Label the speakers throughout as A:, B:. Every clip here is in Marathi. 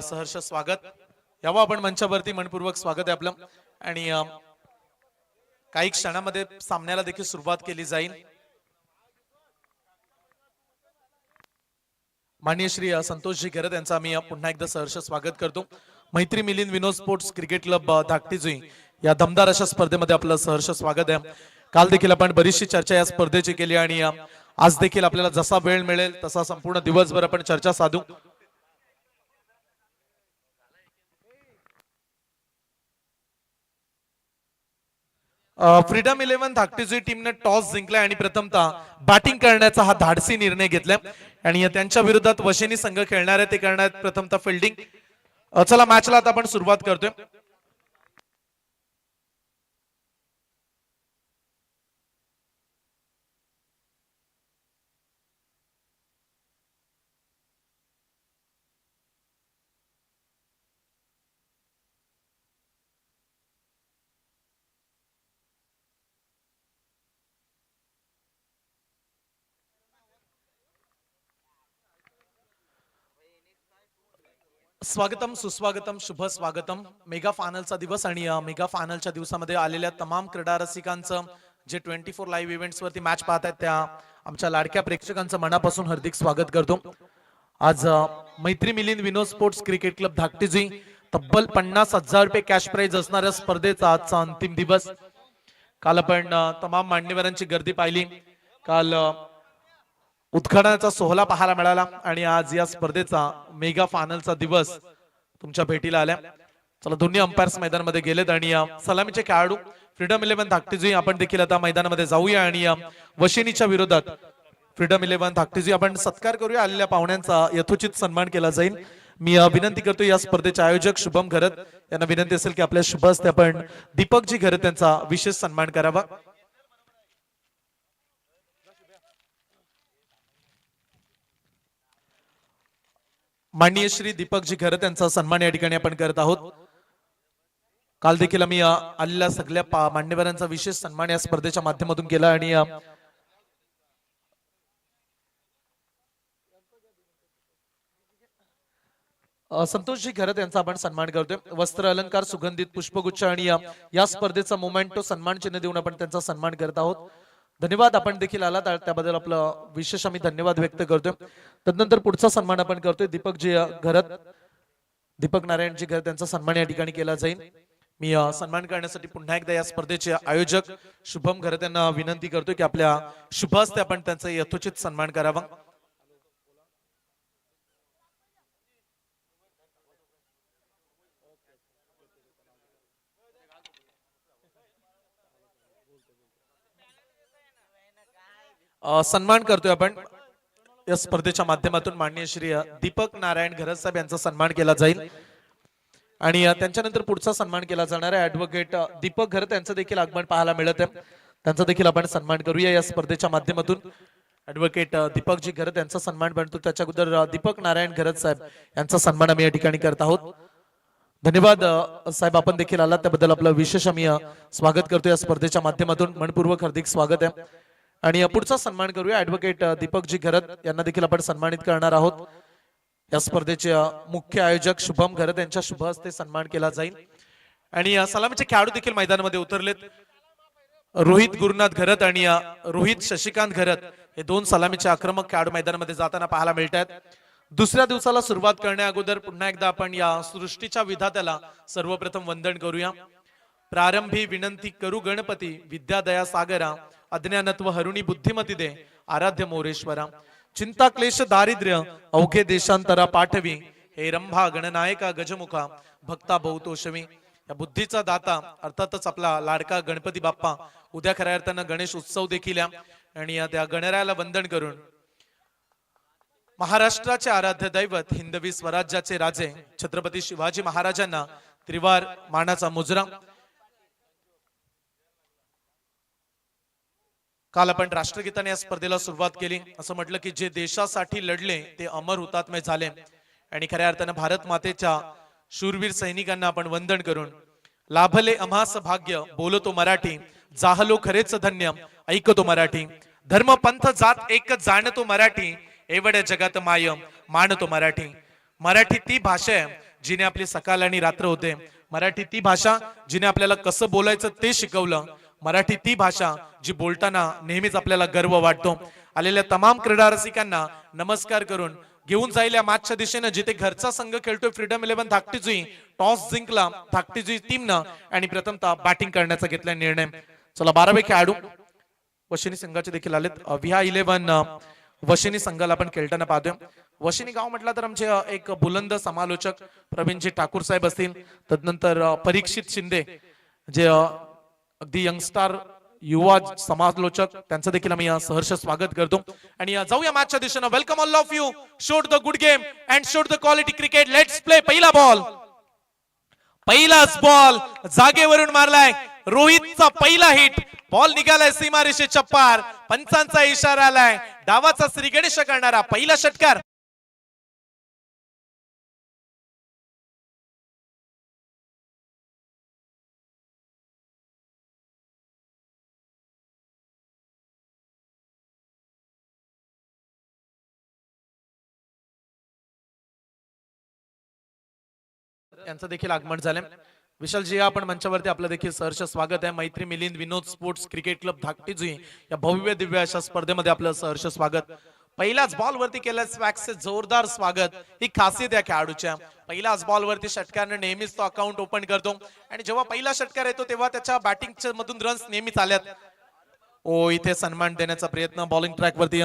A: सहर्ष स्वागत. यावं आपण मंचावरती मनपूर्वक स्वागत आहे आपलं. आणि काही क्षणामध्ये सामन्याला देखील सुरुवात केली जाईल. माननीय श्री संतोषजी गरद यांचा आम्ही पुन्हा एकदा सहर्ष स्वागत करतो. मैत्री मिलिंद विनोद स्पोर्ट्स क्रिकेट क्लब धाकटीजुई या दमदार अशा स्पर्धेमध्ये आपलं सहर्ष स्वागत आहे. काल देखील आपण बरीचशी चर्चा या स्पर्धेची केली आणि आज देखील आपल्याला जसा वेळ मिळेल तसा संपूर्ण दिवसभर आपण चर्चा साधू. फ्रीडम 11 धाकटीजुई टीमने टॉस जिंकलाय आणि प्रथमतः बॅटिंग करण्याचा हा धाडसी निर्णय घेतलाय आणि त्यांच्या विरोधात वशिनी संघ खेळणार आहे. ते करणार आहेत प्रथमतः फिल्डिंग. चला मॅचला आता आपण सुरुवात करतोय. स्वागतम सुस्वागतम शुभ स्वागतम. मेगा फायनलचा दिवस आणि मेगा फायनलच्या दिवसामध्ये आलेल्या तमाम क्रीडा रसिकांचं जे 24 लाईव्ह इव्हेंट्स वरती मॅच पाहत आहेत त्या आमच्या लाडक्या प्रेक्षकांचं मनापासून हार्दिक स्वागत करतो. आज मैत्री मिलिंद विनोद स्पोर्ट्स क्रिकेट क्लब धाकटीजुई तब्बल 50,000 रुपये कॅश प्राइज असणाऱ्या स्पर्धेचा आजचा अंतिम दिवस. काल आपण तमाम मान्यवरांची गर्दी पाहिली. काल उद्घाटनाचा सोहळा पाहायला मिळाला आणि आज या स्पर्धेचा मेगा फायनलचा दिवस तुमच्या भेटीला आल्या. चला दोन्ही अंपायर्स मैदानामध्ये गेलेत आणि सलामीचे खेळाडू फ्रीडम 11 धाकटीजुई आपण देखील आता मैदानामध्ये जाऊया आणि वशिनीच्या विरोधात फ्रीडम 11 धाकटीजुई आपण सत्कार करूया. आलेल्या पाहुण्यांचा यथोचित सन्मान केला जाईल. मी विनंती करतो या स्पर्धेचे आयोजक शुभम घरत यांना विनंती असेल की आपल्या शुभ हस्ते आपण दीपकजी घरत यांचा विशेष सन्मान करावा. माननीय श्री दीपकजी घरत यांचा सन्मान या ठिकाणी आपण करत आहोत. काल देखील आम्ही आलेल्या सगळ्या मान्यवरांचा विशेष सन्मान या स्पर्धेच्या माध्यमातून केला आणि संतोषजी घरत यांचा आपण सन्मान करतोय. वस्त्र अलंकार सुगंधित पुष्पगुच्छ आणि या स्पर्धेचा मोमेंटो सन्मान चिन्ह देऊन आपण त्यांचा सन्मान करत आहोत. धन्यवाद. आपण देखील आलात त्याबद्दल आपलं विशेष आम्ही धन्यवाद व्यक्त करतोय. त्यानंतर पुढचा सन्मान आपण करतोय दीपकजी घरत, दीपक नारायणजी घरत यांचा सन्मान या ठिकाणी केला जाईल. मी सन्मान करण्यासाठी पुन्हा एकदा या स्पर्धेचे आयोजक शुभम घरत यांना विनंती करतोय की आपल्या शुभ हस्ते आपण त्यांचा यथोचित सन्मान करावा. सन्मान करतोय आपण या स्पर्धेच्या माध्यमातून माननीय श्री दीपक नारायण घरत साहेब यांचा सन्मान केला जाईल आणि त्यांच्यानंतर पुढचा सन्मान केला जाणार आहे ऍडव्होकेट दीपक घरत यांचं देखील आगमन पाहायला मिळत आहे. त्यांचा देखील आपण सन्मान करूया या स्पर्धेच्या माध्यमातून. ऍडव्होकेट दीपकजी घरत यांचा सन्मान बनतो त्याच्या अगोदर दीपक नारायण घरत साहेब यांचा सन्मान आम्ही या ठिकाणी करत आहोत. धन्यवाद साहेब, आपण देखील आलात त्याबद्दल आपलं विशेष आम्ही स्वागत करतो या स्पर्धेच्या माध्यमातून. मनपूर्वक हार्दिक स्वागत आहे. आणि पुढचा सन्मान करूया ऍडव्होकेट दीपकजी घरत यांना देखील आपण सन्मानित करणार आहोत. या स्पर्धेचे मुख्य आयोजक शुभम घरत यांच्या शुभ हस्ते सन्मान केला जाईल आणि सलामीचे खेळाडू देखील मैदानामध्ये उतरलेत. रोहित गुरुनाथ घरत आणि रोहित शशिकांत घरत हे दोन सलामीचे आक्रमक खेळाडू मैदानामध्ये जाताना पाहायला मिळत आहेत. दुसऱ्या दिवसाला सुरुवात करण्या अगोदर पुन्हा एकदा आपण या सृष्टीच्या विधात्याला सर्वप्रथम वंदन करूया. प्रारंभी विनंती करू गणपती, विद्या दया सागरा, अज्ञानत्व हरुणी बुद्धिमती दे, आराध्य मोरेश्वरा, चिंता क्लेश दारिद्र्य अवघे देशांतरा पाठवी, हे रंभा गणनायका गजमुखा भक्ता बहुतोषवी. या बुद्धीचा दाता अर्थातच आपला लाडका गणपती बाप्पा उद्या खऱ्या अर्थानं गणेश उत्सव देखील आणि त्या गणरायाला वंदन करून महाराष्ट्राचे आराध्य दैवत हिंदवी स्वराज्याचे राजे छत्रपती शिवाजी महाराजांना त्रिवार मानाचा मुजरा. काल आपण राष्ट्रगीताने या स्पर्धेला सुरुवात केली. असं म्हटलं की जे देशासाठी लढले ते अमर हुतात्मे झाले आणि खऱ्या अर्थानं भारत मातेच्या शूरवीर सैनिकांना आपण वंदन करून लाभले अमास भाग्य बोलतो मराठी, जाहलो खरेच धन्य ऐकतो मराठी, धर्म पंथ जात एक जाणतो मराठी, एवढ्या जगात माय मानतो मराठी. मराठी ती भाषा आहे जिने आपली सकाळ आणि रात्र होते. मराठी ती भाषा जिने आपल्याला कसं बोलायचं ते शिकवलं. मराठी ती भाषा जी बोलताना नेहमीच आपल्याला गर्व वाटतो. आलेल्या तमाम क्रीडा रसिकांना नमस्कार करून घेऊन जाईल या मॅचच्या दिशेने, जिथे घरचा संघ खेळतोय फ्रीडम 11 धाकटीजुई. टॉस जिंकला धाकटीजुई टीमनं आणि प्रथमतः बॅटिंग करण्याचा घेतला निर्णय. चला 12 खेळाडू वशिनी संघाचे देखील आलेत. विहा 11 वशिनी संघाला आपण खेळताना पाहतोय. वशिनी गाव म्हटलं तर आमचे एक बुलंद समालोचक प्रवीणजी ठाकूर साहेब असतील, तदनंतर परीक्षित शिंदे जे अगदी यंगस्टार युवा समालोचक, त्यांचं देखील आम्ही सहर्ष स्वागत करतो. आणि जाऊया मॅचच्या दिशेने. Welcome all of you. Showed the good game and showed the quality cricket. Let's play. पहिला बॉल, पहिलाच बॉल जागेवरून मारलाय. रोहितचा पहिला हिट. बॉल निघालाय सीमारेषेच्या पार. पंचांचा इशारा आलाय. डावाचा श्री गणेश करणारा पहिला षटकार. यांचं देखील आगमन झालंय. विशालजी आपण मंचावरती आपलं देखील सहर्ष स्वागत आहे. मैत्री मिलिंद विनोद स्पोर्ट्स क्रिकेट क्लब धाकटीजुई या भव्य दिव्य अशा स्पर्धेमध्ये आपलं सहर्ष स्वागत. पहिल्याच बॉल वरती केलं स्वॅक्सचे जोरदार स्वागत. ही खासियत आहे खेळाडूच्या. पहिल्याच बॉल वरती षटकारने नेहमीच तो अकाउंट ओपन करतो आणि जेव्हा पहिला षटकार येतो तेव्हा त्याच्या बॅटिंगच्या मधून रन्स नेहमीच आल्यात. ओ इथे सन्मान देण्याचा प्रयत्न बॉलिंग ट्रॅक वरती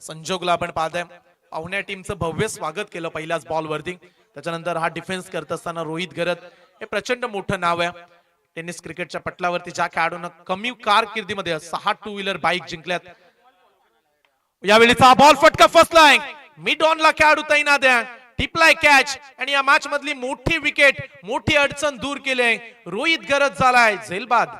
A: संजोगला आपण पाहताय. पाहुण्या टीमचं भव्य स्वागत केलं पहिल्याच बॉल वरती. त्याच्यानंतर हा डिफेन्स करत असताना रोहित गरत हे प्रचंड मोठं नाव आहे टेनिस क्रिकेटच्या पटलावरती. ज्या खेळाडूंना कमी कारकिर्दीमध्ये 6 टू व्हीलर बाईक जिंकल्यात. यावेळीचा बॉल फटका फसलाय. मिड ऑनला खेळाडू तैनात आहे. टिपलाय कॅच आणि या मॅच मधली मोठी विकेट, मोठी अडचण दूर केले. रोहित गरज झालाय झेलबाद.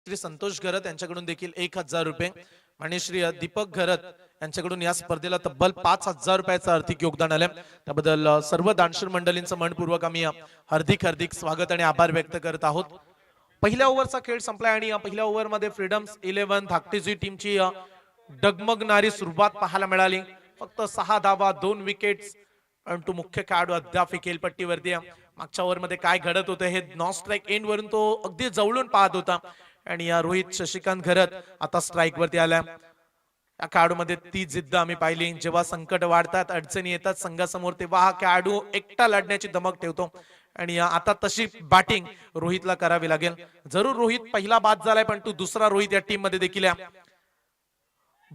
A: श्री संतोष घरत यांच्याकडून देखील 1000 रुपये आणि श्री दीपक घरत यांच्याकडून या स्पर्धेला तब्बल 5000 रुपयाचं आर्थिक योगदान आलं। त्याबद्दल सर्व दानशूर मंडळींचं मनपूर्वक आम्ही हार्दिक स्वागत आणि आभार व्यक्त करत आहोत। पहिल्या ओव्हरचा खेळ संपला आणि पहिल्या ओव्हरमध्ये फ्रीडम्स 11 धाकटीजी टीमची डगमगणारी सुरुवात पाहायला मिळाली। फक्त 6 धावा 2 विकेट्स आणि तो मुख्य खेळाडू अद्याप खेळपट्टीवरती। मागच्या ओव्हरमध्ये काय घडत होतं हे नॉन स्ट्राइक एंड वरून तो अगदी जवळून पाहत होता आणि या रोहित शशिकांत घरत आता स्ट्राइक वरती आला। या खेळाडूमध्ये ती जिद्द आम्ही पाहिली, जेव्हा संकट वाढतात अडचणी येतात संघासमोर तेव्हा हा खेळाडू एकटा लढण्याची धमक ठेवतो आणि आता तशी बॅटिंग रोहितला करावी लागेल। जरूर रोहित पहिला बाद झालाय पण तू दुसरा रोहित या टीम मध्ये देखील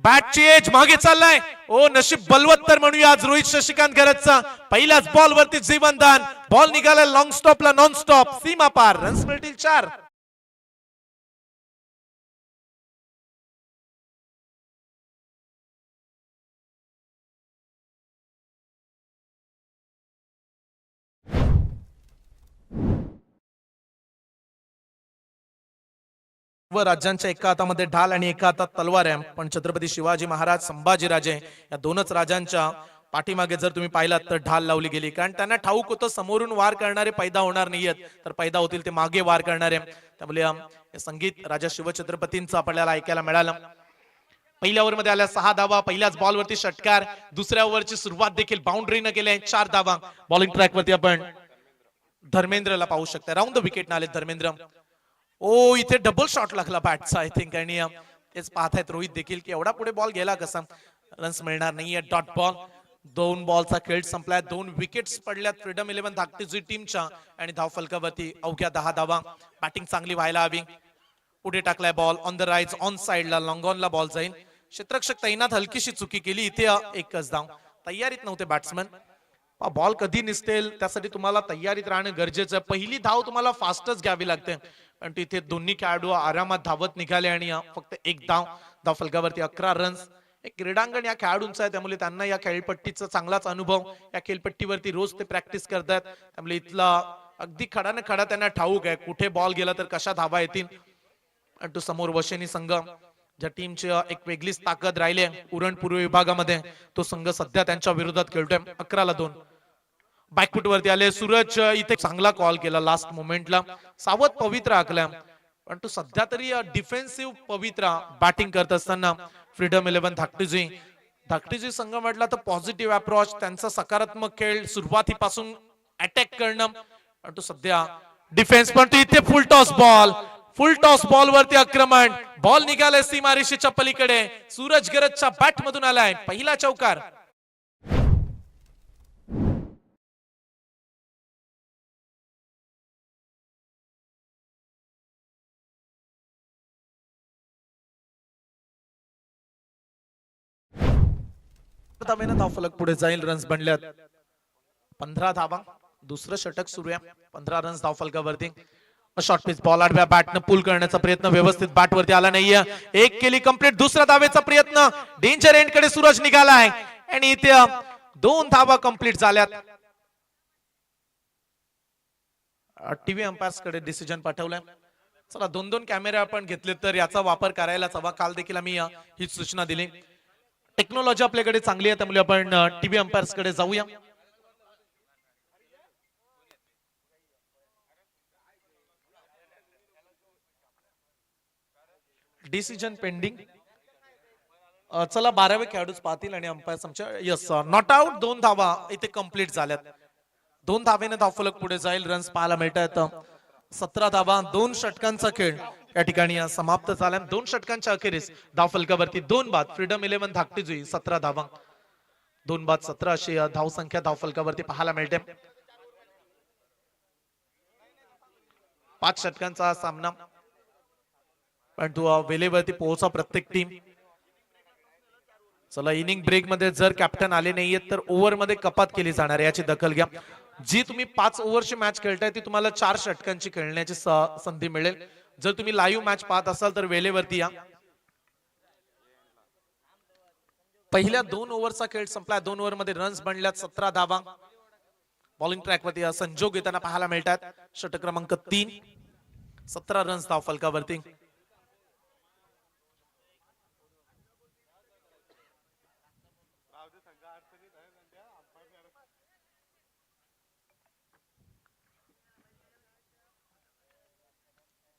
A: बॅटची एज मागे चाललाय। ओ नशीब बलवत्तर म्हणूया आज रोहित शशिकांत घरतचा। पहिल्याच बॉल वरती जीवनदान, बॉल निघाला लॉंग स्टॉपला नॉन स्टॉप, सीमा पार, रन्स मिळतील 4। व राज्यांच्या एका हातामध्ये ढाल आणि एका हातात तलवार आहे, पण छत्रपती शिवाजी महाराज संभाजीराजे या दोनच राजांच्या पाठीमागे जर तुम्ही पाहिलात तर ढाल लावली गेली, कारण त्यांना ठाऊक होतं समोरून वार करणारे पैदा होणार नाहीयेत, तर पैदा होतील ते मागे वार करणारे। त्यामुळे हे संगीत राजा शिवछत्रपतींचं आपल्याला ऐकायला मिळालं। पहिल्या ओव्हरमध्ये आल्या 6 धावा, पहिल्याच बॉल वरती षटकार, दुसऱ्या ओव्हरची सुरुवात देखील बाउंड्रीने केली 4 धावा। बॉलिंग ट्रॅक वरती आपण धर्मेंद्रला पाहू शकता, राऊंड द विकेट आले धर्मेंद्र। ओ इथे डबल शॉट लागला बॅटचा आय थिंक, आणि तेच पाहतायत रोहित देखील की एवढा पुढे बॉल गेला कसा, रन्स मिळणार नाहीये। डॉट बॉल, 2 बॉलचा खेळ संपलाय, 2 विकेट्स पडल्यात फ्रीडम 11 धाकटीजी टीमच्या आणि धावफलकावरती अवघ्या 10 धावा। बॅटिंग चांगली व्हायला हवी। पुढे टाकलाय ball on the right, on साइडला लॉंग ऑनला बॉल जाईल। क्षेत्ररक्षक तैनात हलकीशी चुकी केली, इथे एकच धाव। तयारीत नव्हते बॅट्समन, बॉल कधी निसतेल त्यासाठी तुम्हाला तयारीत राहणं गरजेचं आहे। पहिली धाव तुम्हाला फास्टच घ्यावी लागते, पण तिथे दोन्ही खेळाडू आरामात धावत निघाले आणि फक्त एक धाव फलकावरती 11 रन्स। एक क्रीडांगण या खेळाडूंचं आहे, त्यामुळे त्यांना या खेळपट्टीचा चांगलाच अनुभव, या खेळपट्टीवरती रोज ते प्रॅक्टिस करतात, त्यामुळे इथला अगदी खडा न खडा त्यांना ठाऊक आहे कुठे बॉल गेला तर कशा धावा येतील। आणि तो समोर वशेनी संघ ज्या टीमची एक वेगळीच ताकद राहिली उरण पूर्व विभागामध्ये, तो संघ सध्या त्यांच्या विरोधात खेळतोय। 11-2 बॅकफुट वरती आले सूरज, इथे चांगला कॉल केला लास्ट मोमेंटला, सावध पवित्रा आखला, पण तो सध्या तरी डिफेन्सिव्ह पवित्रा बॅटिंग करत असताना फ्रीडम 11 धाकटीजी संघ म्हटला तर पॉझिटिव्ह अप्रोच, त्यांचा सकारात्मक खेळ सुरुवातीपासून अटॅक करणं, पण तो सध्या डिफेन्स, पण तो इथे फुल टॉस बॉल वरती आक्रमण, बॉल निघालाय सीमारेषेच्या पलीकडे, सूरज गरजच्या बॅट मधून आलाय पहिला चौकार। धावेनं धावफलक पुढे जाईल, रन्स बनल्यात 15 धावा। दुसरं षटक सुरू आहे, 15 रन्स धावफलकावरती। शॉर्ट पिच बॉल आडव्या बॅटनं पुल करण्याचा प्रयत्न, व्यवस्थित बॅट वरती आला नाहीये, एक केली कंप्लीट। दुसऱ्या धावेचा प्रयत्न, डेंजर एंड कडे सूरज निघालाय आणि इथे 2 धावा कंप्लीट झाल्यात। टीव्ही अंपायर्स कडे डिसिजन पाठवलाय। चला 2-2 कॅमेरे आपण घेतले तर याचा वापर करायलाच हवा, काल देखील आम्ही ही सूचना दिली। टेक्नॉलॉजी आपल्याकडे चांगली आहे, त्यामुळे आपण टीव्ही अंपायर्स कडे जाऊया। डिसिजन पेंडिंग, चला 12वे खेळाडूच पाहतील आणि अंपायर्स आमच्या यस नॉट आउट, 2 धावा इथे कंप्लीट झाल्यात। 2 धावेने धावफलक पुढे जाईल, रन्स पाहायला मिळतात 17 धावा। 2 षटकांचा खेळ या ठिकाणी समाप्त झाला। 2 षटकांच्या अखेरीस धावफलकावरती 2 बाद, फ्रीडम 11 धाकटीजी 17 धावा, 2 बाद 17 अशी धावसंख्या धावफलकावरती पाहायला मिळते। 5 षटकांचा हा सामना, पण तो वेळेवरती पोहोचा प्रत्येक टीम। चला इनिंग ब्रेक मध्ये जर कॅप्टन आले नाहीयेत तर ओव्हर मध्ये कपात केली जाणार, याची दखल घ्या। जी तुम्ही 5 ओव्हरची मॅच खेळताय ती तुम्हाला 4 षटकांची खेळण्याची संधी मिळेल। जर तुम्ही लाईव्ह मॅच पाहत असाल तर वेळेवरती या। पहिल्या 2 ओव्हरचा खेळ संपला, 2 ओव्हर मध्ये रन्स बनल्यात 17 धावा। बॉलिंग ट्रॅक वरती संजोग येताना पाहायला मिळतात, षटक क्रमांक 3, 17 रन्स धावफलकावरती।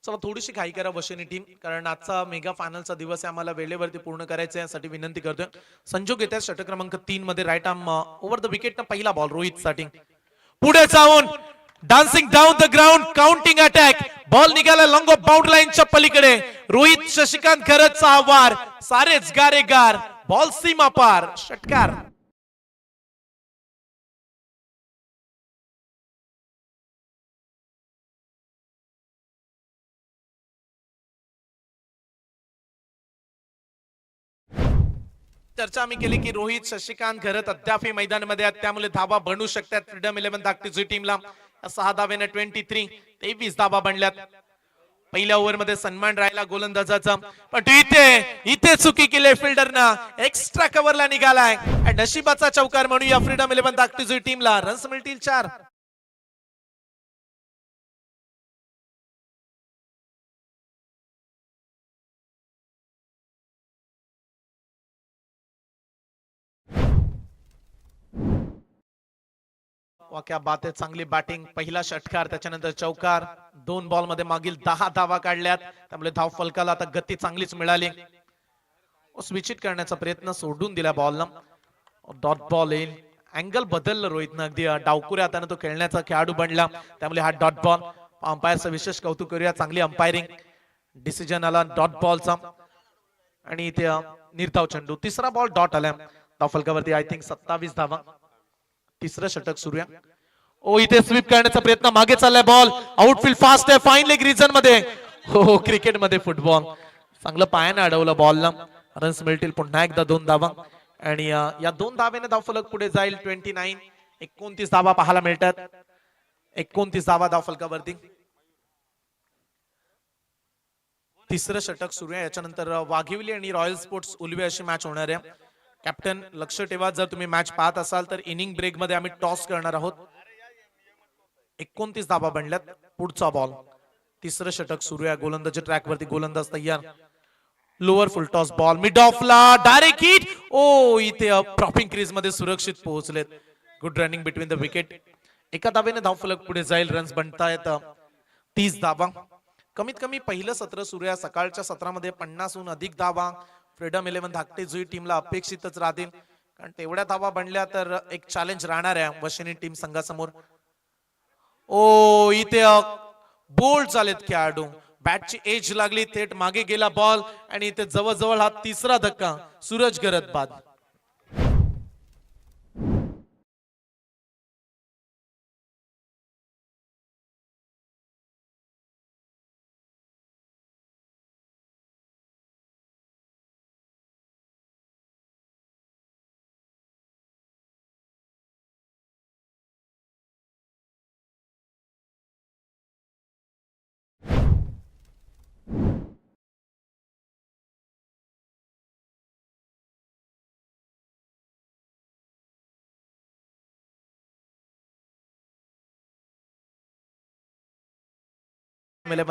A: चला थोडीशी घाई करा वशिनी टीम, कारण आजचा मेगा फायनलचा दिवस आहे, आम्हाला वेळेवरती पूर्ण करायचं आहे, यासाठी विनंती करतोय. संजोग येतात षटक क्रमांक 3 मध्ये right arm over the wicket ना पहिला बॉल रोहित साठी पुढे जाऊन dancing down the ground counting attack ball निघाला लॉंग ऑफ बाउंड लाईनच्या पलीकडे रोहित शशिकांत खरतचा आवार सारेच गारेगार बॉल सीमा पार षटकार. चर्चा आम्ही केली की रोहित शशिकांत खरत अद्याप मैदानामध्ये आहेत, त्यामुळे धाबा बनू शकतात फ्रीडम 11 धाकटीची टीमला. 6 धावेने 23 धाबा बनल्यात. पहिल्या ओव्हर मध्ये सन्मान राहिला गोलंदाजाचा, पण इथे चुकी केली फिल्डरना, एक्स्ट्रा कव्हरला निघालाय. नशिबाचा चौकार म्हणूया फ्रीडम 11 धाकटीची टीमला. रन्स मिळतील 4. क्या बात आहे, चांगली बॅटिंग, पहिला षटकार त्याच्यानंतर चौकार. 2 बॉल मध्ये मागील 10 धावा काढल्यात, त्यामुळे धाव फलकाला आता गती चांगलीच मिळाली. स्विचिट करण्याचा प्रयत्न सोडून दिला बॉलला. डॉट बॉल येईल, अँगल बदललं रोहितनं, अगदी डावकुऱ्या हाताने तो खेळण्याचा खेळाडू बनला, त्यामुळे हा डॉट बॉल. अंपायरचं विशेष कौतुक करूया, चांगली अंपायरिंग, डिसिजन आला डॉट बॉलचा. आणि इथे निर्धाव चेंडू, तिसरा बॉल डॉट आला धाव फलकावरती. आय थिंक 27 धावा. तिसरं षटक सुरू आहे. इथे स्वीप करण्याचा प्रयत्न, मागे चाललाय बॉल, आउटफील्ड फास्ट आहे, फाईन लेग रिजन मध्ये. हो क्रिकेट मध्ये फुटबॉल, चांगलं पायाने अडवलं बॉलला. रन्स मिळतील पुन्हा एकदा 2 धावा. आणि या 2 धावेने धावफलक पुढे जाईल. 29 धावा पाहायला मिळतात. 29 धावा धावफलकावरती. तिसरं षटक सुरू आहे. याच्यानंतर वाघिवली आणि रॉयल स्पोर्ट्स उलवे अशी मॅच होणार आहे. कॅप्टन लक्ष ठेवा, जर तुम्ही मॅच पाहत असाल तर इनिंग ब्रेक मध्ये आम्ही टॉस करणार आहोत. 29 धावा बनल्यात. पुढचा बॉल, तिसरं षटक सुरू आहे. गोलंदाजी ट्रॅक वरती, गोलंदाज तयार. Lower full toss ball mid ऑफला, डायरेक्ट हिट. इथे प्रॉपिंग क्रीज मध्ये सुरक्षित पोहोचलेत. Good running between the wicket. एका धावेने धावफलक पुढे जाईल. रन्स बनतायत 30 धावा. कमीत कमी पहिलं सत्र सुरू आहे. सकाळच्या सत्रामध्ये 50हून अधिक धावा फ्रीडम 11 धाकटे जुई टीमला अपेक्षितच राहतील, कारण तेवढ्या धावा बनल्या तर एक चॅलेंज राहणार आहे वशिनी टीम संघासमोर. इथे बोल्ड झालेत खेळाडू, बॅटची एज लागली, थेट मागे गेला बॉल. आणि इथे जवळजवळ हा तिसरा धक्का. सूरज गरत बाद.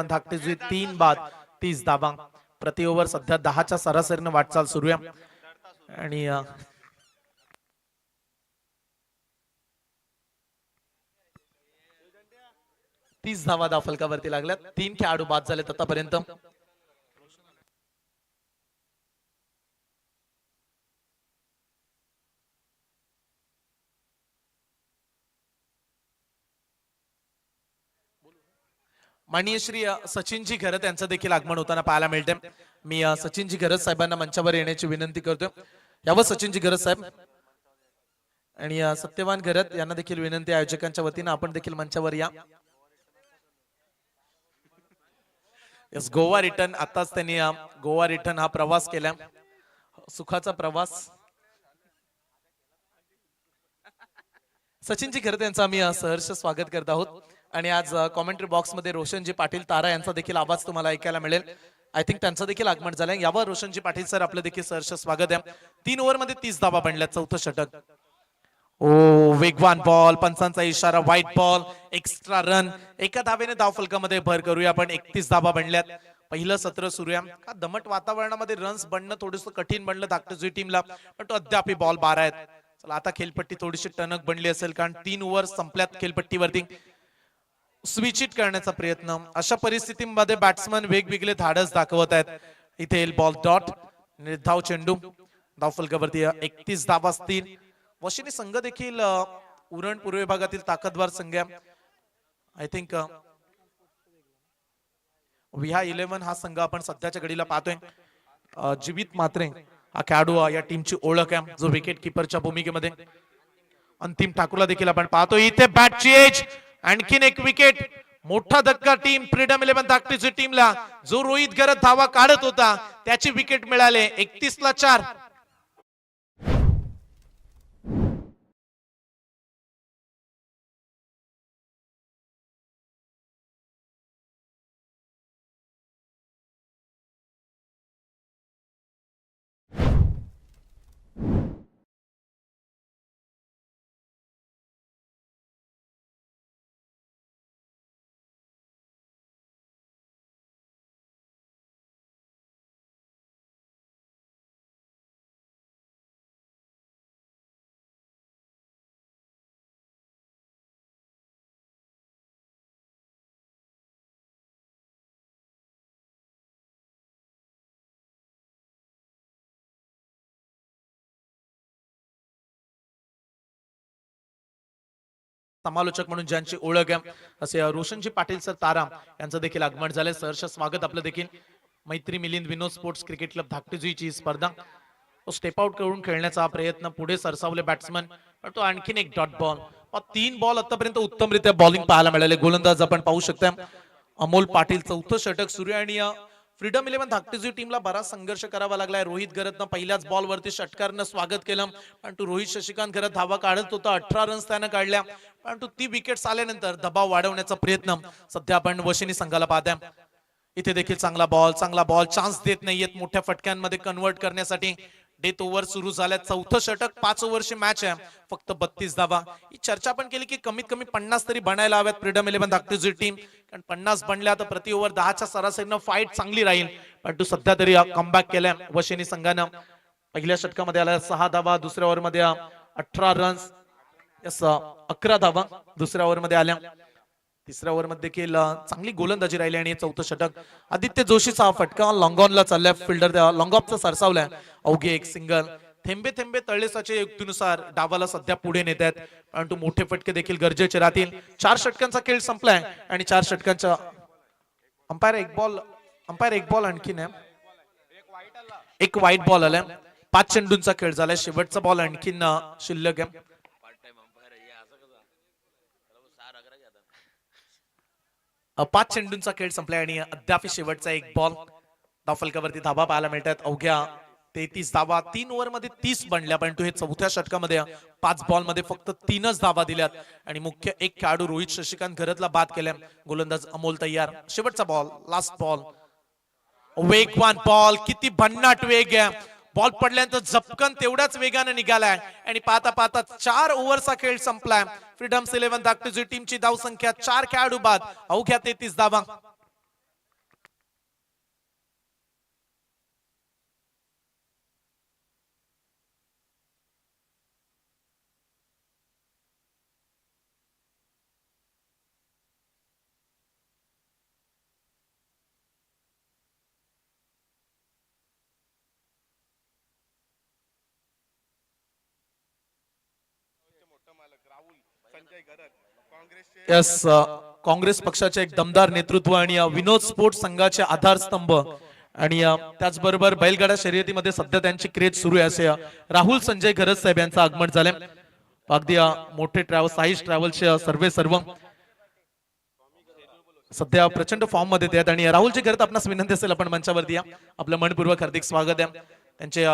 A: धाकटे जुई 3 बाद 30 धावा. प्रति ओव्हर सध्या 10च्या सरासरीने वाटचाल सुरू आहे. आणि 30 धावा धावफलकावरती लागल्यात. 3 खेळाडू बाद झालेत आतापर्यंत. माननीय श्री सचिनजी घरत यांचं देखील आगमन होताना पाहायला मिळते. मी सचिनजी घरत साहेबांना मंचावर येण्याची विनंती करतोय. यावर सचिनजी घरत साहेब आणि सत्यवान घरत यांना देखील विनंती, आयोजकांच्या वतीने आपण देखील मंचावर या. Yes, Goa return. आताच त्यांनी गोवा रिटर्न हा प्रवास केला, सुखाचा प्रवास. सचिनजी घरत यांचं आम्ही सहर्ष स्वागत करत आहोत. आणि आज कॉमेंट्री बॉक्स मध्ये रोशनजी पाटील तारा यांचा देखील आवाज तुम्हाला ऐकायला मिळेल. आय थिंक त्यांचं देखील आगमन झालंय. यावर रोशनजी पाटील सर आपलं देखील सहर्ष स्वागत आहे. 3 ओव्हर मध्ये 30 धावा बनल्या. चौथं षटक. वेगवान बॉल, पंचांचा इशारा, व्हाईट बॉल, एक्स्ट्रा रन. एका धावेने धावफलकामध्ये भर करूया आपण. 31 धावा बनल्यात. पहिलं सत्र सुरू आहे. का दमट वातावरणामध्ये रन्स बनणं थोडंसं कठीण बनलं धाकटे जुई टीमला, पण तो अद्याप बॉल 12 आहेत. चला आता खेळपट्टी थोडीशी टणक बनली असेल, कारण 3 ओव्हर संपल्यात खेळपट्टीवरती. स्विच करण्याचा प्रयत्न. अशा परिस्थितीमध्ये बॅट्समन वेगवेगळे धाडस दाखवत आहेत. इथे येईल बॉल डॉट, निर्धाव चेंडू, धावफलकावरती 31 धावा असतील. वशिनी संघ देखील उरण पूर्व विभागातील ताकदवार संघ आहे. आय थिंक विहा 11 हा संघ आपण सध्याच्या घडीला पाहतोय. जीवित मात्रे हा खेळाडू या टीमची ओळख आहे, जो विकेट किपरच्या भूमिकेमध्ये. अंतिम ठाकूरला देखील आपण पाहतो. इथे बॅटची एज, आणखीन एक विकेट. मोठा धक्का टीम फ्रीडम 11 धाकटीची टीमला. जो रोहित गरत धावा काढत होता त्याची विकेट मिळाले. 31-4. समालोचक म्हणून ज्यांची ओळख आहे असे रोशनजी पाटील सर तारा यांचं देखील आगमन झालंय. सहर्ष स्वागत आपलं देखील. मैत्री मिलिंद विनोद स्पोर्ट्स क्रिकेट क्लब धाकटीची स्पर्धा. तो स्टेप आउट करून खेळण्याचा प्रयत्न, पुढे सरसावले बॅट्समन, पण तो आणखीन एक डॉट बॉल. 3 बॉल आतापर्यंत उत्तमरित्या बॉलिंग पाहायला मिळाले. गोलंदाज आपण पाहू शकता अमोल पाटील, चौथं षटक सुरू आहे. आणि फ्रीडम 11 धाकटीची टीमला बराच संघर्ष करावा लागलाय. रोहित गरतनं पहिल्याच बॉल वरती षटकारनं स्वागत केलं, पण तो रोहित शशिकांत गरत धावा काढत होता. 18 रन्स त्यानं काढल्या, पण तो ती विकेट्स आल्यानंतर दबाव वाढवण्याचा प्रयत्न सध्या आपण वशिनी संघाला पाहताय. इथे देखील चांगला बॉल चान्स देत नाहीयेत मोठ्या फटक्यांमध्ये कन्वर्ट करण्यासाठी. डेथ ओव्हर सुरू झाल्या. चौथं षटक, 5 ओव्हरची मॅच आहे, फक्त 32 धावा. ही चर्चा पण केली की कमीत कमी 50 तरी बनायला हव्यात फ्रीडम 11 धाकटीची टीम, कारण 50 बनल्या तर प्रति ओव्हर 10च्या सरासरीनं फाईट चांगली राहील. पण तो सध्या तरी कमबॅक केलाय वशिनी संघानं. पहिल्या षटकामध्ये आला 6 धावा, दुसऱ्या ओव्हर मध्ये 18 रन्स, 11 धावा दुसऱ्या ओव्हर मध्ये आल्या. तिसऱ्या ओव्हर मध्ये देखील चांगली गोलंदाजी राहिली. आणि चौथं षटक, आदित्य जोशीचा फटका लॉंग ऑनला चाललाय. फिल्डर लॉंग ऑफचा सरसावलाय. अवघे एक सिंगल. थेंबे थेंबे तळेसाच्या युक्तीनुसार डावाला सध्या पुढे नेत आहेत, परंतु मोठे फटके देखील गरजेचे राहतील. 4 षटकांचा खेळ संपलाय आणि 4 षटकांचा अंपायर एक बॉल आणखीन आहे. एक वाईट बॉल आलाय. 5 चेंडूंचा खेळ झालाय. शेवटचा बॉल आणखीन शिल्लक आहे. 5 चेंडूंचा खेळ संपलाय आणि अद्याप शेवटचा एक बॉल. धावफलकावरती धावा पाहायला मिळतात. अवघ्या 33 धावा. 3 ओव्हर मध्ये 30 बनल्या, परंतु हे चौथ्या षटकामध्ये 5 बॉल मध्ये फक्त 3च धावा दिल्यात. आणि मुख्य एक खेळाडू रोहित शशिकांत गरतला बाद केल्या. गोलंदाज अमोल तयार. शेवटचा बॉल, लास्ट बॉल. वेगवान बॉल, किती भन्नाट वेग आहे. बॉल पडल्यानंतर झपकन तेवढ्याच वेगाने निघालाय. आणि पाहता पाहता 4 ओव्हरचा खेळ संपलाय. फ्रीडम 11 धाकटीची टीमची धाव संख्या 4 खेळाडू बाद, अवघ्या 33 धावा. यस, काँग्रेस पक्षाचे एक दमदार नेतृत्व आणि विनोद स्पोर्ट्स संघाचे आधारस्तंभ. आणि त्याचबरोबर बैलगाडा शर्यतीमध्ये सध्या त्यांची क्रेज सुरू आहे असे राहुल संजय घरत साहेब यांचं आगमन झाले. अगदी मोठे ट्रॅव्हल्स, साईज ट्रॅव्हल्सचे सर्व सध्या प्रचंड फॉर्म मध्ये आहेत. आणि राहुलजी घरत आपणास विनंती असेल आपण मंचावरती या. आपलं मनपूर्वक हार्दिक स्वागत आहे. त्यांचे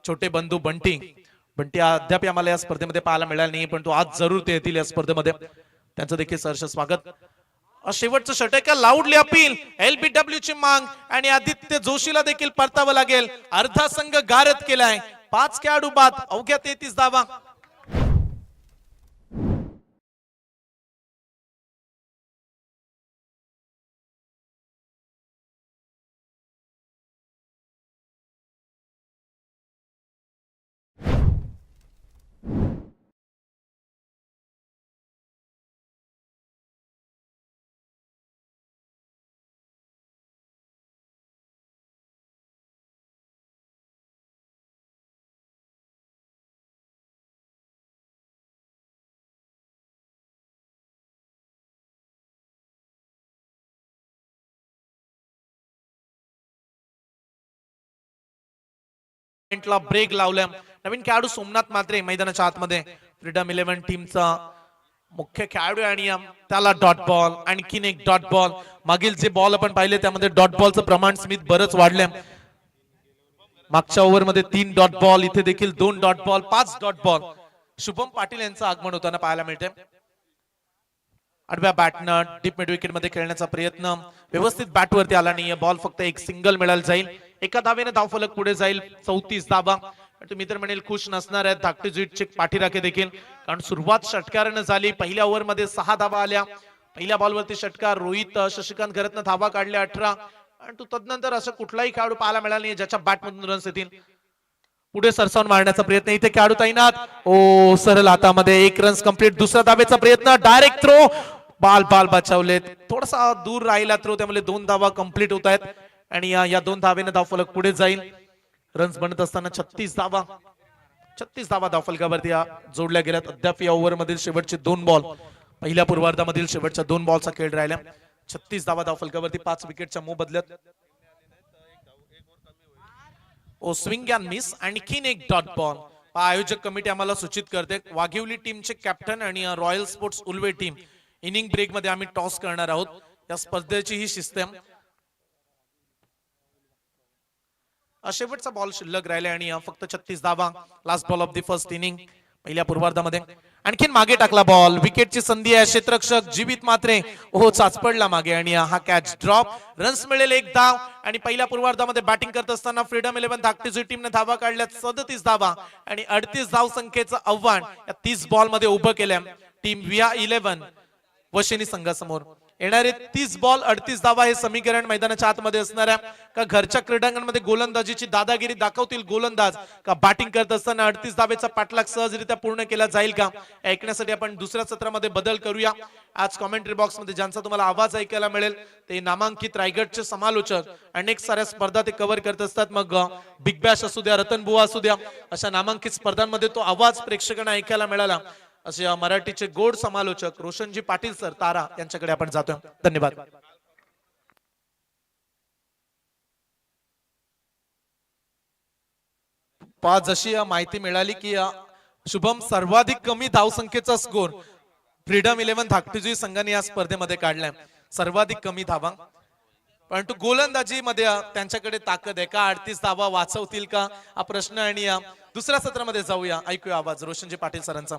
A: छोटे बंधू बंटी अद्याप आम्हाला या स्पर्धेमध्ये पाहायला मिळाला नाही, पण तो आज जरूर ते येतील या स्पर्धेमध्ये. त्यांचं देखील सहर्ष स्वागत. शेवटचं षटक, लाऊडली अपील, LBW ची मांग आणि आदित्य जोशीला देखील परतावं लागेल. अर्धा संघ गारद केलाय. 5 खेळाडू बाद, अवघ्या 33 धावा. ला ब्रेक लावल्या. नवीन खेळाडू सोमनाथ मात्रे मैदानाच्या आतमध्ये फ्रीडम 11 टीमचा मुख्य खेळाडू आणि त्याला डॉट बॉल, आणखीन एक डॉट बॉल. मागील जे बॉल आपण पाहिले त्यामध्ये डॉट बॉलचं प्रमाण स्मिथ बरंच वाढलं. मागच्या ओव्हरमध्ये 3 डॉट बॉल, इथे देखील 2 dot ball, 5 dot ball. Shubham Patil यांचं आगमन होताना पाहायला मिळते. आडव्या बॅटनं डीप मिड विकेट मध्ये खेळण्याचा प्रयत्न व्यवस्थित बॅटवरती आला नाही. बॉल फक्त एक सिंगल मिळायला जाईल. एका धावेने धावफलक पुढे जाईल. 34 धावा. तुम्ही तर म्हणेल खुश नसणार आहेत धाकटे जुईटचे पाठीराखे देखील, कारण सुरुवात षटकारानं झाली. पहिल्या ओव्हर मध्ये 6 धावा आल्या. पहिल्या बॉलवरती षटकार. रोहित शशिकांत घरतनं धावा काढल्या 18. आणि तो तदनंतर असं कुठलाही खेळाडू पाहायला मिळाला नाही ज्याच्या बॅटमधून रन्स येतील. पुढे सरसावून मारण्याचा प्रयत्न, इथे खेळाडू तैनात. ओ सरळ हातामध्ये 1 रन्स कंप्लीट. दुसऱ्या धावेचा प्रयत्न, डायरेक्ट थ्रो. बाल बचावलेत. थोडासा दूर राहिला थ्रो, त्यामुळे 2 धावा कंप्लीट होत आहेत. आणि या 2 धावेने धावफलक पुढे जाईल. रन्स बनत असताना 36 धावा. 36 धावा धावफलकावरती जोडल्या गेल्यात. अद्याप या ओव्हर मधील शेवटचे 2 बॉल, पहिल्या पूर्वार्धामधील शेवटच्या 2 बॉलचा खेळ राहिला. 36 धावा धावफलकावरती 5 विकेटच्या मोबदल्यात. ओ स्विंग अँड मिस. आणखीन एक डॉट बॉल. आयोजक कमिटी आम्हाला सूचित करते वाघिवली टीमचे कॅप्टन आणि royal sports Ulwe team inning break मध्ये आम्ही टॉस करणार आहोत. या स्पर्धेची ही शिस्त आहे. शेवटचा बॉल शिल्लक राहिला आणि फक्त 36 धावा. Last ball of the first inning पहिल्या पूर्वार्धामध्ये. आणखीन मागे टाकला बॉल. विकेटची संधी आहे. क्षेत्ररक्षक जीवित मात्रे हो चाचपडला मागे आणि हा कॅच ड्रॉप. रन्स मिळेल 1 धाव. आणि पहिल्या पूर्वार्धामध्ये बॅटिंग करत असताना फ्रीडम 11 धाकटी जुई टीमने धावा काढल्या 37 धावा आणि 38 धाव संख्येचं आव्हान या 30 बॉल मध्ये उभं केलं टीम विया 11 वशिनी संघासमोर. येणारे 30 बॉल 38 धावा हे समीकरण मैदानाच्या आतमध्ये असणार आहे. का घरच्या क्रीडांगणामध्ये गोलंदाजीची दादागिरी दाखवतील गोलंदाज, का बॅटिंग करत असताना 38 धावेचा पाठलाग सहजरित्या पूर्ण केला जाईल का, ऐकण्यासाठी आपण दुसऱ्या सत्रामध्ये बदल करूया. आज कॉमेंट्री बॉक्स मध्ये ज्यांचा तुम्हाला आवाज ऐकायला मिळेल ते नामांकित रायगडचे समालोचक. अनेक साऱ्या स्पर्धा ते कव्हर करत असतात. मग बिग बॅश असू द्या, रतन बुवा असू द्या, अशा नामांकित स्पर्धांमध्ये तो आवाज प्रेक्षकांना ऐकायला मिळाला. असे मराठीचे गोड समालोचक रोशनजी पाटील सर तारा यांच्याकडे आपण जातोय. धन्यवाद. जशी माहिती मिळाली की शुभम सर्वाधिक कमी धावसंख्येचा स्कोर फ्रीडम 11 धाकटीजुई संघाने या स्पर्धेमध्ये काढलाय. सर्वाधिक कमी धावा. परंतु गोलंदाजी मध्ये त्यांच्याकडे ताकद आहे का, 38 धावा वाचवतील का हा प्रश्न. आणि दुसऱ्या सत्रामध्ये जाऊया. ऐकूया आवाज रोशनजी पाटील सरांचा.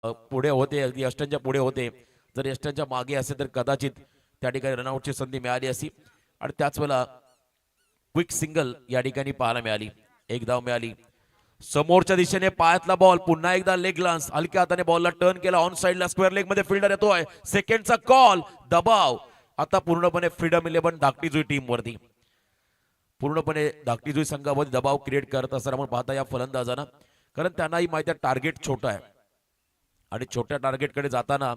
B: पुढे होते, अगदी यष्टांच्या पुढे होते. जर यष्टांच्या मागे असेल तर कदाचित त्या ठिकाणी रनआउटची संधी मिळाली असती. आणि त्याच वेळेला क्विक सिंगल या ठिकाणी पाहायला मिळाली. एक धाव मिळाली. समोरच्या दिशेने पायातला बॉल, पुन्हा एकदा लेग लान्स, हलक्या हाताने बॉलला टर्न केला. ऑन साइडला स्क्वेअर लेग मध्ये फिल्डर येतोय. सेकंडचा कॉल, दबाव आता पूर्णपणे फ्रीडम 11 धाकटी जुई टीम वरती. पूर्णपणे धाकटी जुई संघामध्ये दबाव क्रिएट करत असताना आपण पाहता या फलंदाजांना, कारण त्यांनाही माहिती आहे टार्गेट छोटा आहे आणि छोट्या टार्गेटकडे जाताना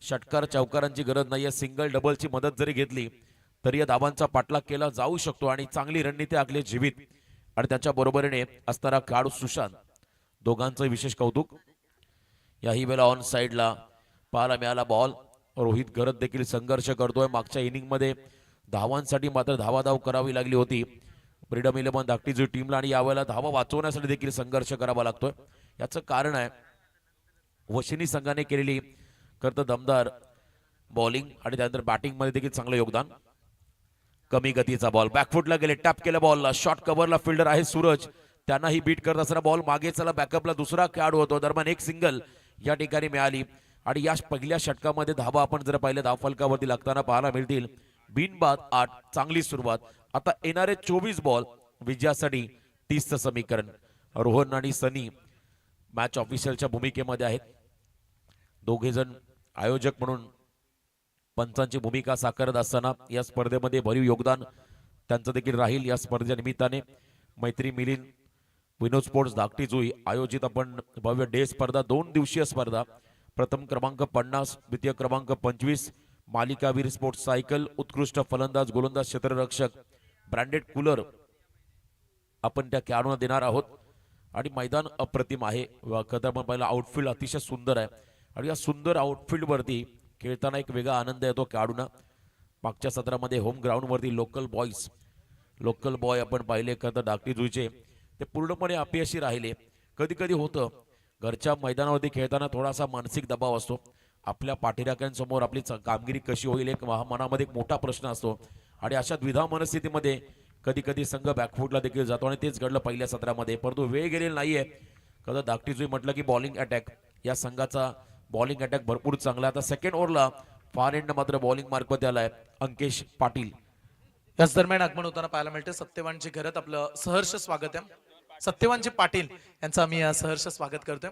B: षटकार चौकारांची गरज नाहीये. सिंगल डबलची मदत जरी घेतली तरी या धावांचा पाठलाग केला जाऊ शकतो आणि चांगली रणनीती आखली जीवित आणि त्याच्या बरोबरीने असणारा खेळाडू सुशांत, दोघांचं विशेष कौतुक. याही वेळेला ऑन साइडला पाहायला मिळाला बॉल. रोहित गरज देखील संघर्ष करतोय. मागच्या इनिंग मध्ये धावांसाठी मात्र धावाधाव करावी लागली होती फ्रीडम 11 धाकटी जुई टीमला आणि यावेळेला धावा वाचवण्यासाठी देखील संघर्ष करावा लागतोय. याचं कारण आहे वशिनी संघाने केलेली करत दमदार बॉलिंग आणि त्यानंतर बॅटिंग मध्ये देखील चांगलं योगदान. कमी गतीचा बॉल, बॅकफुटला गेले, टॅप केल्या बॉलला. शॉर्ट कव्हरला फिल्डर आहे सूरज, त्यांनाही बीट करत असताना बॉल मागे चला. बॅकअपला दुसरा खेळाडू होतो. दरम्यान एक सिंगल या ठिकाणी मिळाली आणि या पहिल्या षटकामध्ये धावा आपण जर पाहिलं धावफलकावरती लागताना पाहायला मिळतील. बिनबाद 8, चांगली सुरुवात. आता येणारे 24 बॉल विजयासाठी 30चं समीकरण. रोहन आणि सनी मॅच ऑफिशियलच्या भूमिकेमध्ये आहेत. दोघे जण आयोजक म्हणून पंचांची भूमिका साकारत असताना या स्पर्धेमध्ये भरीव योगदान त्यांचं देखील राहील. या स्पर्धेच्या निमित्ताने मैत्री मिलिंद विनोद स्पोर्ट्स धाकटी जुई आयोजित आपण भव्य डे स्पर्धा, 2 दिवसीय स्पर्धा. प्रथम क्रमांक 50, द्वितीय क्रमांक 25, मालिकावीर स्पोर्ट्स सायकल, उत्कृष्ट फलंदाज, गोलंदाज, क्षेत्ररक्षक, ब्रँडेड कूलर आपण त्या खेळाडूंना देणार आहोत. आणि मैदान अप्रतिम आहे. कदम पहिला आउटफील्ड अतिशय सुंदर आहे आणि या सुंदर आउटफील्ड वरती खेळताना एक वेगळा आनंद येतो खेळाडूंना. मागच्या सत्रामध्ये होम ग्राउंड वरती लोकल बॉय आपण पाहिले तर धाकटी जुईचे ते पूर्णपणे अपयशी राहिले. कधी कधी होतं घरच्या मैदानावरती खेळताना थोडासा मानसिक दबाव असतो. आपल्या पाठीराख्यांसमोर आपली कामगिरी कशी होईल एक मनामध्ये एक मोठा प्रश्न असतो आणि अशा द्विधा मनस्थितीमध्ये कधी कधी संघ बॅकफुटला देखील जातो आणि तेच घडलं पहिल्या सत्रामध्ये. परंतु वेळ गेलेला नाहीये. कदा धाकटी जुई म्हटलं की बॉलिंग अटॅक, या संघाचा बॉलिंग अटॅक भरपूर चांगला. आता सेकंड ओव्हरला फार एंड मात्र बॉलिंग मार्कमध्ये आलाय अंकेश पाटील.
A: याच दरम्यान आगमन होताना पाहायला मिळते सत्यवानची घरात आपलं सहर्ष स्वागत आहे. सत्यवानजी पाटील यांचं आम्ही सहर्ष स्वागत करतोय.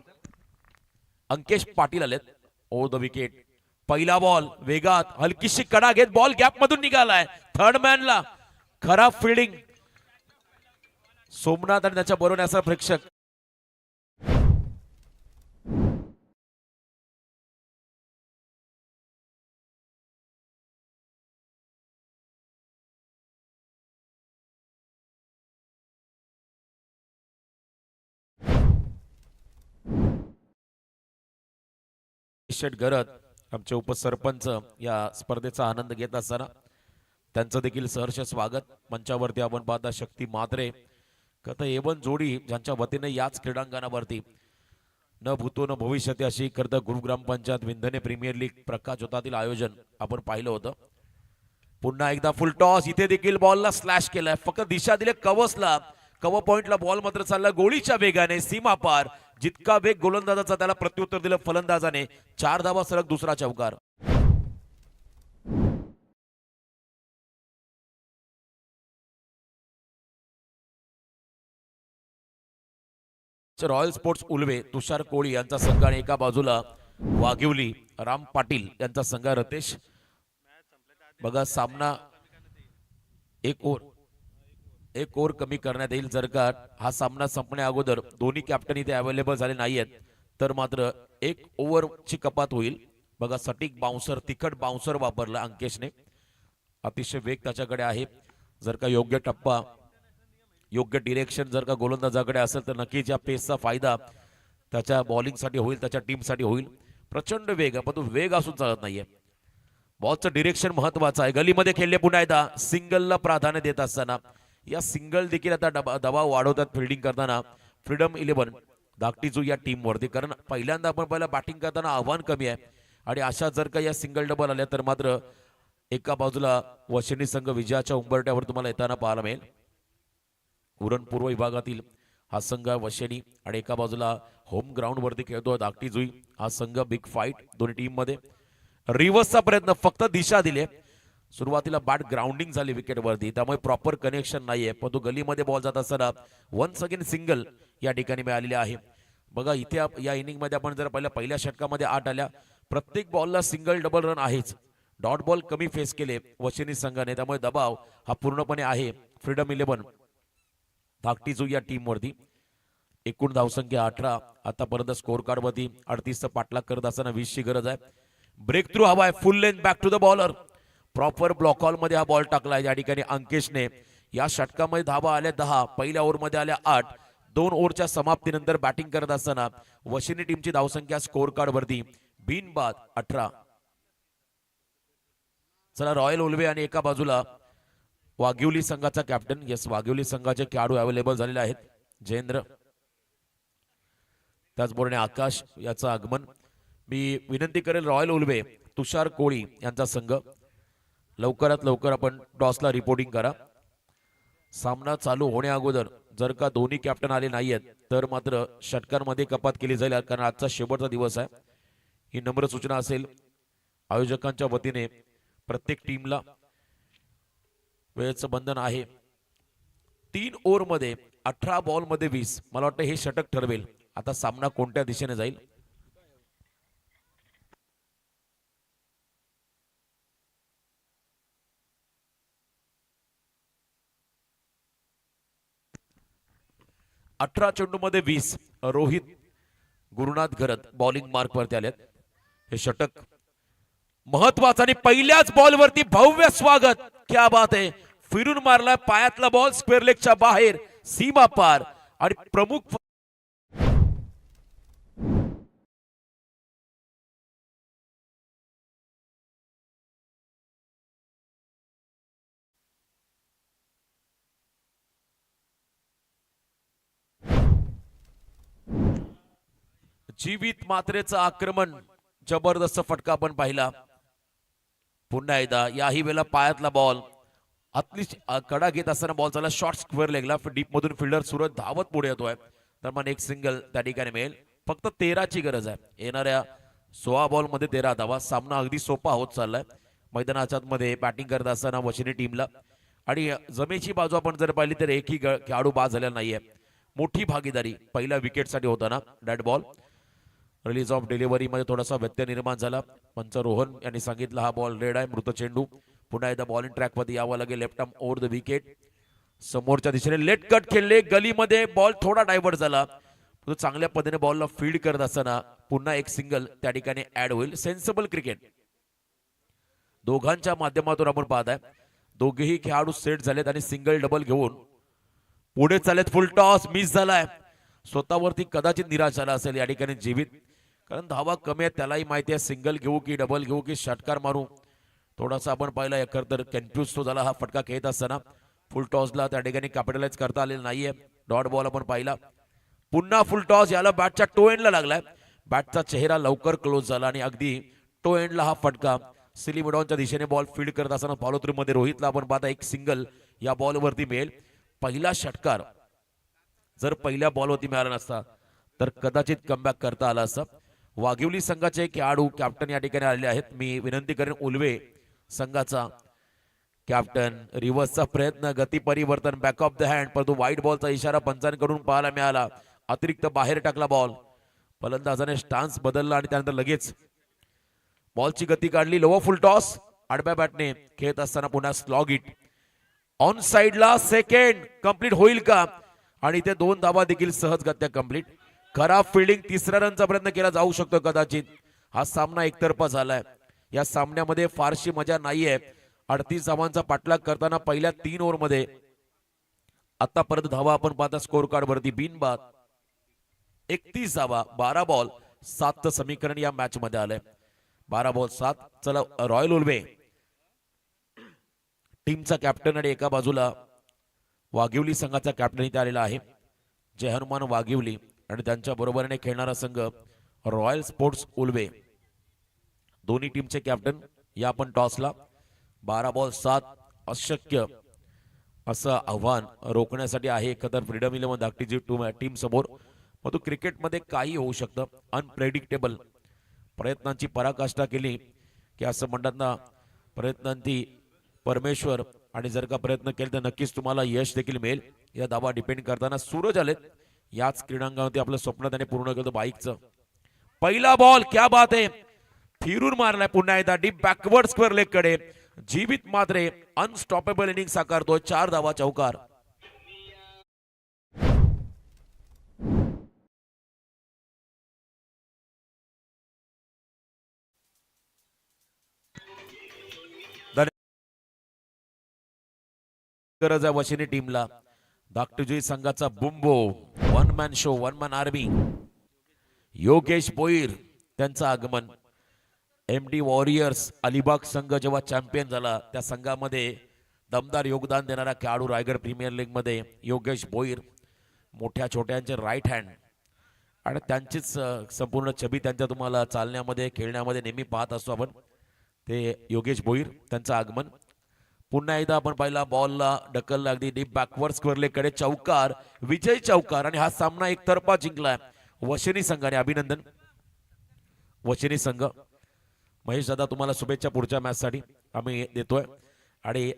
B: अंकेश पाटील आलेत. ओ द विकेट. पहिला बॉल वेगात, हलकीशी कडा घेत बॉल गॅप मधून निघालाय. थर्ड मॅनला खराब फिल्डिंग. सोमनाथ आणि त्याच्या बरोबर असा प्रेक्षक. गरज आमचे उपसरपंच या स्पर्धेचा आनंद घेत असताना त्यांचं देखील सहर्ष स्वागत. मंचावरती आपण पाहता शक्ती मात्रे कथा एवन जोडी ज्यांच्या वतीने याच क्रीडांगणावरती न भूतो न भविष्यती अशी करता गुरुग्राम पंचायत विंधने प्रीमियर लीग प्रकाश जोतातील आयोजन आपण पाहिलं होतं. पुन्हा एकदा फुल टॉस. इथे देखील बॉलला स्लॅश केलाय. फक्त दिशा दिले कवसला. कव पॉइंटला बॉल मात्र चालला गोळीच्या वेगाने सीमा पार. जितका वेग गोलंदाजाचा त्याला प्रत्युत्तर दिलं फलंदाजाने. 4 धावा सलग दुसरा चौकार. रॉयल स्पोर्ट्स उल्वे तुषार कोळी यांचा संघ आणि एका बाजूला वाघिवली राम पाटील यांचा संघ रतेश. बघा सामना एक ओव्हर कमी करण्यात येईल. जर का हा सामना संपण्या अगोदर दोन्ही कॅप्टन इथे अवेलेबल झाले नाहीयेत तर मात्र 1 ओव्हरची कपात होईल. बघा सटीक बाउन्सर, तिखट बाउन्सर वापरला अंकेशने. अतिशय वेग त्याच्याकडे आहे. जर का योग्य टप्पा, योग्य डिरेक्शन जर का गोलंदाजाकडे असेल तर नक्कीच या पेसचा फायदा त्याच्या बॉलिंगसाठी होईल, त्याच्या टीमसाठी होईल. प्रचंड वेग, पण तो वेग असून चालत नाहीये. बॉलचं डिरेक्शन महत्वाचं आहे. गलीमध्ये खेळले पुन्हा एकदा सिंगलला प्राधान्य देत असताना या सिंगल देखील आता दबाव वाढवतात फिल्डिंग करताना फ्रीडम 11 धाकटी जुई या टीम वरती. कारण पहिल्यांदा आपण पहिला बॅटिंग करताना आव्हान कमी आहे आणि अशा जर का या सिंगल डबल आल्या तर मात्र एका बाजूला वशिनी संघ विजयाच्या उंबरट्यावर तुम्हाला येताना पाहायला मिळेल. उरण पूर्व विभागातील हा संघ वशेनी आणि एका बाजूला होम ग्राउंड वरती खेळतोय धाकटी जुई हा संघ. बिग फाईट दोन्ही टीम मध्ये. रिव्हर्सचा प्रयत्न, फक्त दिशा दिली. सुरुवातीला बॅट ग्राउंडिंग झाली विकेट वरती, त्यामुळे प्रॉपर कनेक्शन नाहीये, पण तो गलीमध्ये बॉल जात असताना वन्स अगेन सिंगल या ठिकाणी मिळालेली आहे. बघा इथे या इनिंग मध्ये आपण जर पहिल्या षटकामध्ये 8 आल्या, प्रत्येक बॉलला सिंगल डबल रन आहेच. डॉट बॉल कमी फेस केले वशिनी संघाने, त्यामुळे दबाव हा पूर्णपणे आहे फ्रीडम 11 धाकटी जुई या टीम वरती. एकूण धावसंख्या 18. आतापर्यंत स्कोर कार्ड वरती 38चा पाठलाग करत असताना 20 ची गरज आहे. ब्रेक थ्रू हवाय, full length back to the bowler. Proper block hole मध्ये हा बॉल टाकलाय. या ठिकाणी अंकेशने या षटकामध्ये धावा आल्या 10, पहिल्या ओव्हरमध्ये आल्या 8. 2 ओव्हरच्या समाप्तीनंतर बॅटिंग करत असताना वशिनी टीमची धावसंख्या स्कोर कार्ड वरती बिनबाद 18. चला रॉयल उल्वे आणि एका बाजूला वाघिवली संघाचा कॅप्टन. यस, वाघिवली संघाचे खेळाडू अवेलेबल झालेले आहेत. जयेंद्र त्याचबरोबर आकाश याचं आगमन. मी विनंती करेल रॉयल उल्वे तुषार कोळी यांचा संघ लवकरात लवकर आपण टॉसला रिपोर्टिंग करा. सामना चालू होण्या अगोदर जर का दोन्ही कॅप्टन आले नाहीयेत तर मात्र षटकांमध्ये कपात केली जाईल, कारण आजचा शेवटचा दिवस आहे. ही नम्र सूचना असेल आयोजकांच्या वतीने. प्रत्येक टीमला वेळेचं बंधन आहे. 3 ओव्हरमध्ये 18 बॉलमध्ये 20. मला वाटतं हे षटक ठरवेल आता सामना कोणत्या दिशेने जाईल. अठरा चेंडूमध्ये 20. रोहित गुरुनाथ घरत बॉलिंग मार्क वरती आलेत. हे षटक महत्वाचं आणि पहिल्याच बॉल वरती भव्य स्वागत. क्या बात आहे, फिरून मारलाय पायातला बॉल स्क्वेअर लेगच्या बाहेर सीमा पार आणि प्रमुख जीवित मात्रेचं आक्रमण. जबरदस्त फटका आपण पाहिला. पुन्हा एकदा याही वेळेला पायातला बॉल आतली कडा घेत असताना बॉल चालला शॉर्ट स्क्वेअर लेगला. डीप मधून फिल्डर सुरत धावत पुढे येतोय, तर मग एक सिंगल त्या ठिकाणी मिळेल. फक्त 13 ची गरज आहे. येणाऱ्या 16 बॉल मध्ये 13 धावा. सामना अगदी सोपा होत चाललाय मैदानाच्या मध्ये बॅटिंग करत असताना वशिनी टीमला. आणि जमेची बाजू आपण जर पाहिली तर एकही खेळाडू बाद झालेला नाहीये. मोठी भागीदारी पहिल्या विकेटसाठी होताना. Dot ball release of delivery मध्ये थोडासा व्यत्यय निर्माण झाला. पंच रोहन यांनी सांगितलं हा बॉल रेड आहे, मृत चेंडू. पुन्हा एकदा बॉलिंग ट्रॅक मध्ये यावं लागेल. Left arm over the wicket. समोरच्या दिशेने लेट कट खेळले, गलीमध्ये बॉल थोडा डायव्हर्ट झाला. चांगल्या पद्धतीने बॉलला फील्ड करत असताना पुन्हा एक सिंगल त्या ठिकाणी ऍड होईल. सेन्सिबल क्रिकेट दोघांच्या माध्यमातून आपण पाहताय. दोघेही खेळाडू सेट झालेत आणि सिंगल डबल घेऊन पुढे चालत. फुल टॉस मिस झालाय. स्वतःवरती कदाचित निराश झाला असेल या ठिकाणी जीवित, कारण धावा कमी आहेत. त्यालाही माहिती आहे सिंगल घेऊ की डबल घेऊ की षटकार मारू. थोडासा आपण पाहिला एकर तर कन्फ्यूज तो झाला हा फटका खेळत असताना. फुल टॉसला त्या ठिकाणी कॅपिटलाइज करता आलेलं नाहीये. डॉट बॉल आपण पाहिला. पुन्हा फुल टॉस, याला बॅटच्या टो एंडला लागलाय. बॅटचा चेहरा लवकर क्लोज झाला आणि अगदी टो एंडला हा फटका. सिली मिडॉनच्या दिशेने बॉल फील्ड करत असताना फॉलो थ्रू मध्ये रोहितला आपण पाहता एक सिंगल या बॉलवरती मिळेल. पहिला षटकार जर पहिल्या बॉलवरती मिळाला नसता तर कदाचित कमबॅक करता आला असता. वाघिवली संघाचे खेळाडू कॅप्टन या ठिकाणी आलेले आहेत. मी विनंती करेन उल्वे संघाचा कॅप्टन. रिव्हर्सचा प्रयत्न, गती परिवर्तन, बॅक ऑफ द हँड, परंतु व्हाईट बॉलचा इशारा पंचांकडून पाहायला मिळाला. अतिरिक्त बाहेर टाकला बॉल. फलंदाजाने स्टान्स बदलला आणि त्यानंतर लगेच बॉलची गती काढली. लोवर फुल टॉस आडव्या बॅटने खेळत असताना पुन्हा स्लॉग इट ऑन साइडला. सेकंड कंप्लीट होईल का? आणि इथे 2 धावा देखील सहजगत्या कंप्लीट. खराब फिल्डिंग, तिसऱ्या रनचा प्रयत्न केला जाऊ शकतो कदाचित. हा सामना एकतर्फा झालाय. या सामन्यामध्ये फारशी मजा नाहीये. 38 धावांचा पाठलाग करताना पहिल्या 3 ओव्हरमध्ये आतापर्यंत धावा आपण पाहता स्कोर कार्ड वरती बिनबाद 31 धावा. 12 बॉल 7चं समीकरण या मॅच मध्ये आलंय. 12 बॉल 7. चला रॉयल उल्वे टीमचा कॅप्टन आणि एका बाजूला वाघिवली संघाचा कॅप्टन इथे आलेला आहे जय हनुमान वाघिवली, आणि त्यांच्या बरोबरीने खेळणारा संघ रॉयल स्पोर्ट्स उल्वे. दोन्ही टीमचे कॅप्टन या आपण टॉसला. 12 बॉल 7 अशक्य असं आव्हान रोखण्यासाठी आहे एकतर फ्रीडम 11 धाकटीची टीम समोर. मग तो क्रिकेटमध्ये काही होऊ शकतं, अनप्रेडिक्टेबल. प्रयत्नांची पराकाष्ठा केली की असं म्हणतात ना, प्रयत्नांती परमेश्वर, आणि जर का प्रयत्न केले तर नक्कीच तुम्हाला यश देखील मिळेल. या दावा डिपेंड करताना सूरज आलेत याच क्रीडांगणावरती. आपलं स्वप्न त्याने पूर्ण केलं बाईकचं. पहिला बॉल, क्या बात आहे, फिरून मारलाय पुन्हा एकदा डीप बॅकवर्ड स्क्वेअर लेग कडे. जीवित मात्रे अनस्टॉपेबल इनिंग साकारतोय. 4 धावा, चौकार. गरज आहे वशिनी टीमला. धाकटुजी संघाचा बुंबो, one man show, one man army. Yogesh Bhoir त्यांचं आगमन. MD वॉरियर्स अलिबाग संघ जेव्हा चॅम्पियन झाला त्या संघामध्ये दमदार योगदान देणारा खेळाडू रायगड प्रीमियर लीग मध्ये योगेश भोईर. मोठ्या छोट्यांचे राईट हँड, आणि त्यांचीच संपूर्ण छबी त्यांच्या तुम्हाला चालण्यामध्ये खेळण्यामध्ये नेहमी पाहत असतो आपण. ते योगेश भोईर त्यांचं आगमन. पुन्हा एकदा आपण पहिला बॉलला ढकलला अगदी डीप बॅकवर्ड स्क्वेअर लेग कडे. चौकार, विजय चौकार. आणि हा सामना एकतर्फा जिंकलाय वशिनी संघाने. अभिनंदन वशिनी संघ. महेश दादा तुम्हाला शुभेच्छा पुढच्या मॅच साठी आम्ही देतोय. आणि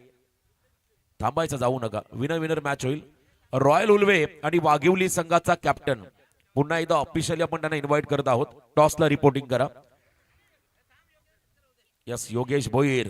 B: थांबायचं जाऊ नका, विनर विनर मॅच होईल. रॉयल उल्वे आणि वाघिवली संघाचा कॅप्टन पुन्हा एकदा ऑफिशियली आपण त्यांना इन्व्हाइट करत आहोत. टॉसला रिपोर्टिंग करा. यस, योगेश भोईर.